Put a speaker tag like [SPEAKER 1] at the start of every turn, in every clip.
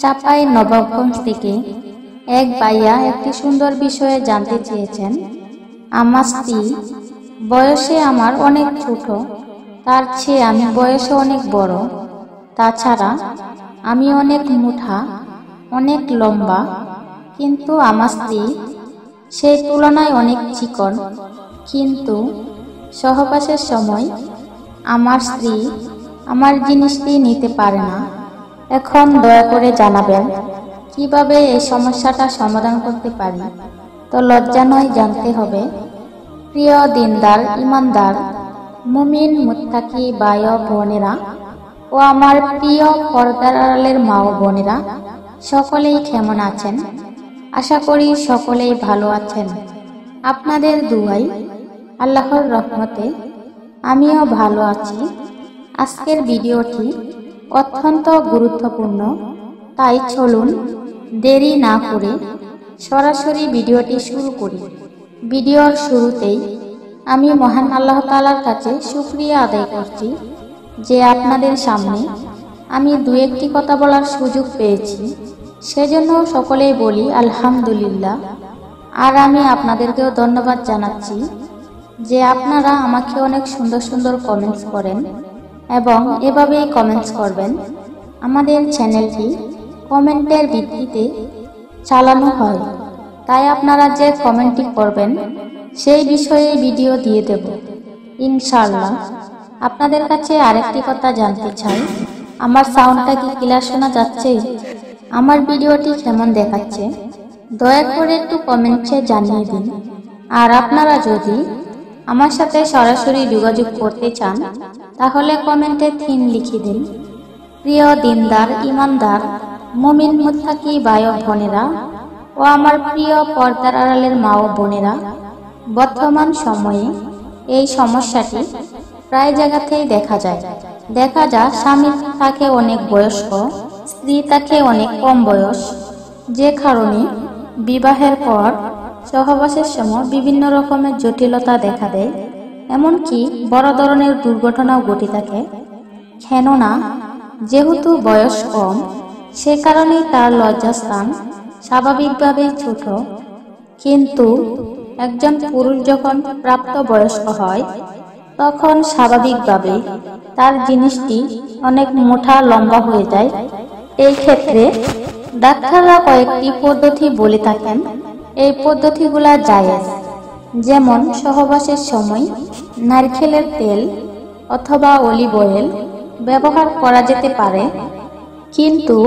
[SPEAKER 1] চাপাই নবাবগঞ্জ থেকে এক ভাইয়া একটি সুন্দর বিষয়ে জানতে চেয়েছেন। আমার স্ত্রী বয়সে আমার অনেক ছোট, তার চেয়ে আমি বয়সে অনেক বড়। তাছাড়া আমি অনেক মোটা, অনেক লম্বা, কিন্তু আমার স্ত্রী সেই তুলনায় অনেক চিকন। কিন্তু সহবাসের সময় আমার স্ত্রী আমার জিনিসটি নিতে পারে না। এখন দয়া করে জানাবেন কিভাবে এই সমস্যাটা সমাধান করতে পারি। তো লজ্জা নয়, জানতে হবে। প্রিয় দিনদার, ইমানদার, মুমিন মুত্তাকি ভাই ও বোনেরা ও আমার প্রিয় পর্দার আড়ালের মা ও বোনেরা, সকলেই কেমন আছেন? আশা করি সকলেই ভালো আছেন। আপনাদের দুয়ায়, আল্লাহর রহমতে আমিও ভালো আছি। আজকের ভিডিওটি অত্যন্ত গুরুত্বপূর্ণ, তাই চলুন দেরি না করে সরাসরি ভিডিওটি শুরু করি। ভিডিওর শুরুতেই আমি মহান আল্লাহ তাআলার কাছে শুকরিয়া আদায় করছি যে আপনাদের সামনে আমি দু একটি কথা বলার সুযোগ পেয়েছি। সেজন্য সকলেই বলি আলহামদুলিল্লাহ। আর আমি আপনাদেরকেও ধন্যবাদ জানাচ্ছি যে আপনারা আমাকে অনেক সুন্দর সুন্দর কমেন্টস করেন এবং এভাবেই কমেন্টস করবেন। আমাদের চ্যানেলটি কমেন্টের ভিত্তিতে চালানো হয়, তাই আপনারা যে কমেন্টটি করবেন সেই বিষয়ে ভিডিও দিয়ে দেব ইনশাআল্লাহ। আপনাদের কাছে আরেকটি কথা জানতে চাই, আমার সাউন্ডটা কি ক্লিয়ার শোনা যাচ্ছে? আমার ভিডিওটি কেমন দেখাচ্ছে দয়া করে একটু কমেন্টে জানিয়ে দিন। আর আপনারা যদি আমার সাথে সরাসরি যোগাযোগ করতে চান তাহলে কমেন্টে 3 লিখে দিন। প্রিয় দিনদার, ইমানদার, মুমিন মুত্তাকি ভাই ও বোনেরা ও আমার প্রিয় পর্দার আড়ালের মা ও বোনেরা, বর্তমান সময়ে এই সমস্যাটি প্রায় জায়গাতেই দেখা যায়। স্বামী তাকে অনেক বয়স্ক, স্ত্রী তাকে অনেক কম বয়স, যে কারণে বিবাহের পর সহবাসের সময় বিভিন্ন রকমের জটিলতা দেখা দেয়, এমনকি বড় ধরনের দুর্ঘটনাও ঘটে থাকে। কেননা যেহেতু বয়স কম, সে কারণেই তার লজ্জাস্থান স্বাভাবিকভাবেই ছোট। কিন্তু একজন পুরুষ যখন প্রাপ্ত বয়স্ক হয় তখন স্বাভাবিকভাবে তার জিনিসটি অনেক মোটা লম্বা হয়ে যায়। এই ক্ষেত্রে ডাক্তাররা কয়েকটি পদ্ধতি বলে থাকেন। এই পদ্ধতিগুলা জায়েজ, যেমন সহবাসের সময় নারকেলের তেল অথবা অলিভ অয়েল ব্যবহার করা যেতে পারে। কিন্তু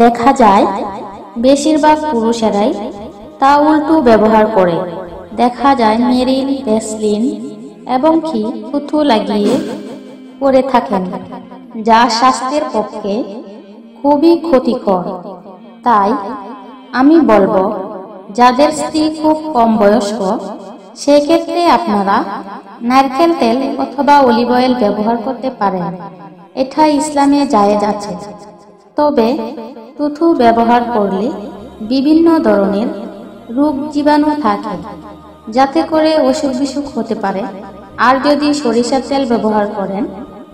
[SPEAKER 1] দেখা যায় বেশিরভাগ পুরুষেরাই তা উল্টো ব্যবহার করে। দেখা যায় মেরিল, ভ্যাসলিন এবং কি থুথু লাগিয়ে করে থাকেন, যা স্বাস্থ্যের পক্ষে খুবই ক্ষতিকর। তাই আমি বলবো, যাদের স্ত্রী খুব কম বয়স্ক সেক্ষেত্রে আপনারা নারকেল তেল অথবা অলিভ অয়েল ব্যবহার করতে পারেন। এটা ইসলামে জায়েজ আছে। তবে থুথু ব্যবহার করলে বিভিন্ন ধরনের রোগ জীবাণু থাকে, যাতে করে অসুখ বিসুখ হতে পারে। আর যদি সরিষার তেল ব্যবহার করেন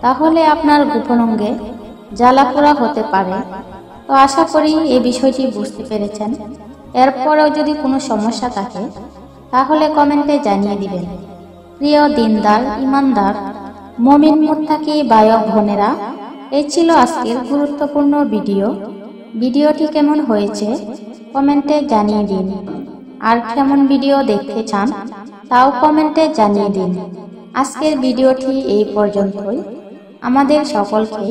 [SPEAKER 1] তাহলে আপনার গোপন অঙ্গে জ্বালাপোড়া হতে পারে। তো আশা করি এই বিষয়টি বুঝতে পেরেছেন। এরপরেও যদি কোনো সমস্যা থাকে তাহলে কমেন্টে জানিয়ে দিবেন। প্রিয় দিনদার, ইমানদার, মুমিন মুত্তাকি ভাই ও বোনেরা, এই ছিল আজকের গুরুত্বপূর্ণ ভিডিও। ভিডিওটি কেমন হয়েছে কমেন্টে জানিয়ে দিন। আর কেমন ভিডিও দেখতে চান তাও কমেন্টে জানিয়ে দিন। আজকের ভিডিওটি এই পর্যন্তই। আমাদের সকলকে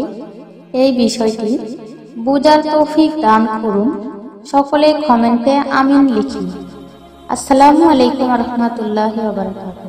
[SPEAKER 1] এই বিষয়টি বুঝার তৌফিক দান করুন। সকলে কমেন্টে আমিন লিখি। আসসালামু আলাইকুম ওয়া রাহমাতুল্লাহি ওয়া বারাকাতুহু।